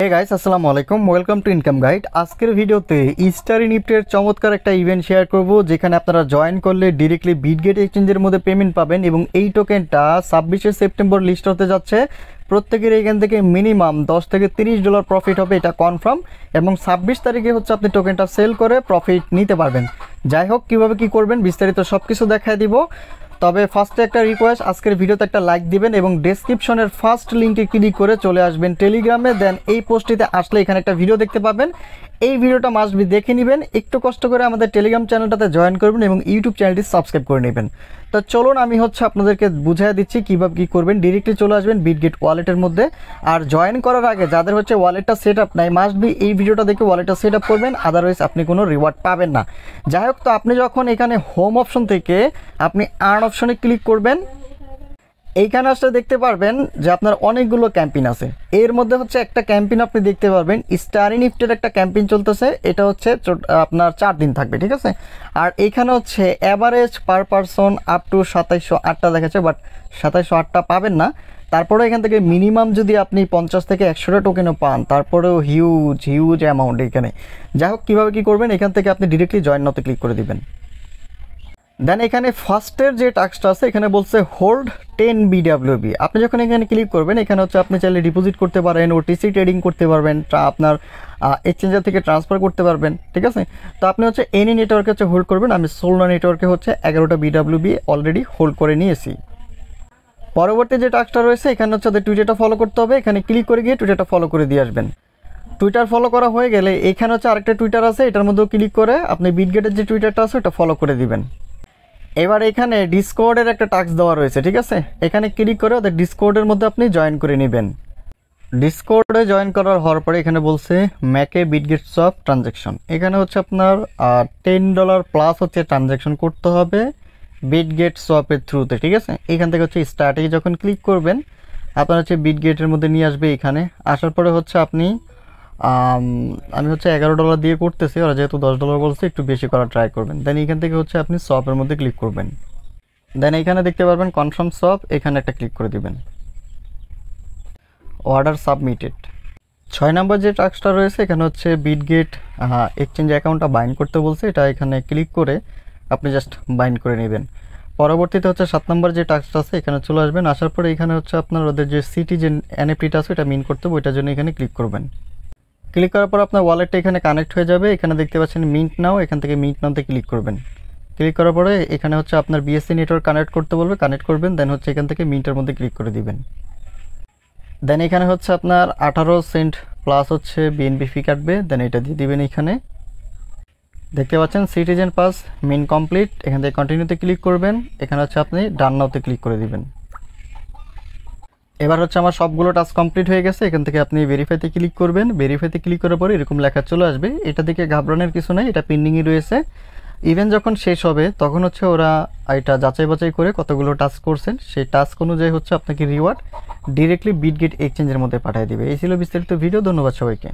Hey guys আসসালামু আলাইকুম welcome to income guide. আজকের ভিডিওতে ইস্টার নিফটির চমৎকার একটা ইভেন্ট শেয়ার করব, যেখানে আপনারা জয়েন করলে ডাইরেক্টলি বিটগেট এক্সচেঞ্জের মধ্যে পেমেন্ট পাবেন এবং এই টোকেনটা 26শে সেপ্টেম্বর লিস্ট হতে যাচ্ছে। প্রত্যেকের এখান থেকে মিনিমাম $10 থেকে $30 প্রফিট হবে, এটা কনফার্ম। এবং 26 তারিখে হচ্ছে আপনি টোকেনটা সেল করে প্রফিট নিতে পারবেন। যাই হোক, কীভাবে কী করবেন বিস্তারিত সব কিছু দেখায় দিব। তবে ফার্স্টে একটা রিকোয়েস্ট, আজকের ভিডিওতে একটা লাইক দিবেন এবং ডেসক্রিপশনের ফার্স্ট লিঙ্কে ক্লিক করে চলে আসবেন টেলিগ্রামে। দেন এই পোস্টটিতে আসলে এখানে একটা ভিডিও দেখতে পাবেন, এই ভিডিওটা মাস্ট বি দেখে নেবেন। একটু কষ্ট করে আমাদের টেলিগ্রাম চ্যানেলটাতে জয়েন করবেন এবং ইউটিউব চ্যানেলটি সাবস্ক্রাইব করে নেবেন। তো চলুন আমি আপনাদেরকে বুঝিয়ে দিচ্ছি কীভাবে কী করবেন। ডিরেক্টলি চলে আসবেন বিটগেট ওয়ালেটের মধ্যে। আর জয়েন করার আগে যাদের ওয়ালেটটা সেট আপ নাই, মাস্ট বি এই ভিডিওটা দেখে ওয়ালেটটা সেট আপ করবেন, আদারওয়াইজ আপনি কোনো রিওয়ার্ড পাবেন না। যাই হোক, তো আপনি যখন এখানে হোম অপশন থেকে আপনি আর্ন অপশনে ক্লিক করবেন, এইখানে আসলে দেখতে পারবেন যে আপনার অনেকগুলো ক্যাম্পেইন আছে। এর মধ্যে একটা ক্যাম্পেইন আপনি দেখতে পারবেন, স্টার নিফটির একটা ক্যাম্পেইন চলতেছে। এটা আপনার 4 দিন থাকবে, ঠিক আছে। আর এইখানে average per person up to 2708টা দেখাচ্ছে, বাট 2708টা পাবেন না। তারপরে এখান থেকে মিনিমাম যদি আপনি 50 থেকে 100টা টোকেনও পান, তারপরেও হিউজ অ্যামাউন্ট এখানে। যাই হোক, কীভাবে কী করবেন, এখান থেকে আপনি ডিরেক্টলি জয়েন নাওতে ক্লিক করে দিবেন। দেন এখানে ফার্স্টের যে টাস্কটা আছে, এখানে বলছে হোল্ড 10 BWB। আপনি যখন এখানে ক্লিক করবেন, এখানে আপনি চাইলে ডিপোজিট করতে পারেন, ওটিসি ট্রেডিং করতে পারবেন, আপনার এক্সচেঞ্জার থেকে ট্রান্সফার করতে পারবেন, ঠিক আছে। তো আপনি এনি নেটওয়ার্কে হোল্ড করবেন। আমি সোলনা নেটওয়ার্কে 11টা BWB অলরেডি হোল্ড করে নিয়েছি। পরবর্তী যে টাস্কটা রয়েছে, এখানে টুইটারটা ফলো করতে হবে। এখানে ক্লিক করে গিয়ে টুইটারটা ফলো করে দিয়ে আসবেন। টুইটার ফলো করা হয়ে গেলে এখানে আরেকটা টুইটার আছে, এটার মধ্যেও ক্লিক করে আপনি বিটগেটের যে টুইটারটা আছে ওটা ফলো করে দিবেন। এবার এখানে ডিসকর্ডের একটা টাস্ক দেওয়া রয়েছে, ঠিক আছে। এখানে ক্লিক করে ওদের ডিসকর্ডের মধ্যে আপনি জয়েন করে নেবেন। ডিসকর্ডে জয়েন করার হওয়ার পরে এখানে বলছে ম্যাকে বিটগেট সফট ট্রানজ্যাকশন। এখানে আপনার $10 প্লাস ট্রানজ্যাকশন করতে হবে বিটগেট সোয়াপের থ্রুতে, ঠিক আছে। এখান থেকে স্টার্টে যখন ক্লিক করবেন, আপনার বিটগেটের মধ্যে নিয়ে আসবে। এখানে আসার পরে আপনি আমি $11 দিয়ে করতেছি, ওরা যেহেতু $10 বলছে, একটু বেশি করার ট্রাই করবেন। দেন এখান থেকে আপনি শপের মধ্যে ক্লিক করবেন। দেন এখানে দেখতে পারবেন কনফার্ম শপ, এখানে একটা ক্লিক করে দিবেন। Order submitted. 6 নম্বর যে টাস্কটা রয়েছে, এখানে বিটগেট এক্সচেঞ্জ অ্যাকাউন্টটা বাইন্ড করতে বলছে। এটা এখানে ক্লিক করে আপনি জাস্ট বাইন্ড করে নেবেন। পরবর্তীতে 7 নম্বর যে টাস্কটা আছে, এখানে চলে আসবেন। আসার পরে এখানে আপনার ওদের যে সিটিজেন এনএফটিটা আছে, এটা মিন করতে হবে, ওইটার জন্য এখানে ক্লিক করবেন। ক্লিক করার পর আপনার ওয়ালেটটা এখানে কানেক্ট হয়ে যাবে। এখানে দেখতে পাচ্ছেন মিন্ট নাও, এখান থেকে মিন্ট নাওতে ক্লিক করবেন। ক্লিক করার পরে এখানে আপনার বিএসসি নেটওয়ার্ক কানেক্ট করতে বলবে, কানেক্ট করবেন। দেন এখান থেকে মিন্টের মধ্যে ক্লিক করে দিবেন। দেন এখানে আপনার 18 সেন্ট প্লাস বিএনপি ফি কাটবে। দেন এটা দিয়ে দিবেন। এখানে দেখতে পাচ্ছেন সিটিজেন পাস মিন কমপ্লিট। এখান থেকে কন্টিনিউতে ক্লিক করবেন। এখানে আপনি ডান নাওতে ক্লিক করে দিবেন। এবার আমার সবগুলো টাস্ক কমপ্লিট হয়ে গেছে। এখান থেকে আপনি ভেরিফাইতে ক্লিক করবেন। ভেরিফাইতে ক্লিক করার পরে এরকম লেখা চলে আসবে। এটা দেখে ঘাবড়ানোর কিছু নেই, এটা পেন্ডিংয়ে রয়েছে। ইভেন্ট যখন শেষ হবে তখন ওরা এটা যাচাই বাছাই করে কতগুলো টাস্ক করছেন, সেই টাস্ক অনুযায়ী আপনাকে রিওয়ার্ড ডিরেক্টলি বিটগেট এক্সচেঞ্জের মধ্যে পাঠিয়ে দিবে। এই ছিল বিস্তারিত ভিডিও। ধন্যবাদ সবাইকে।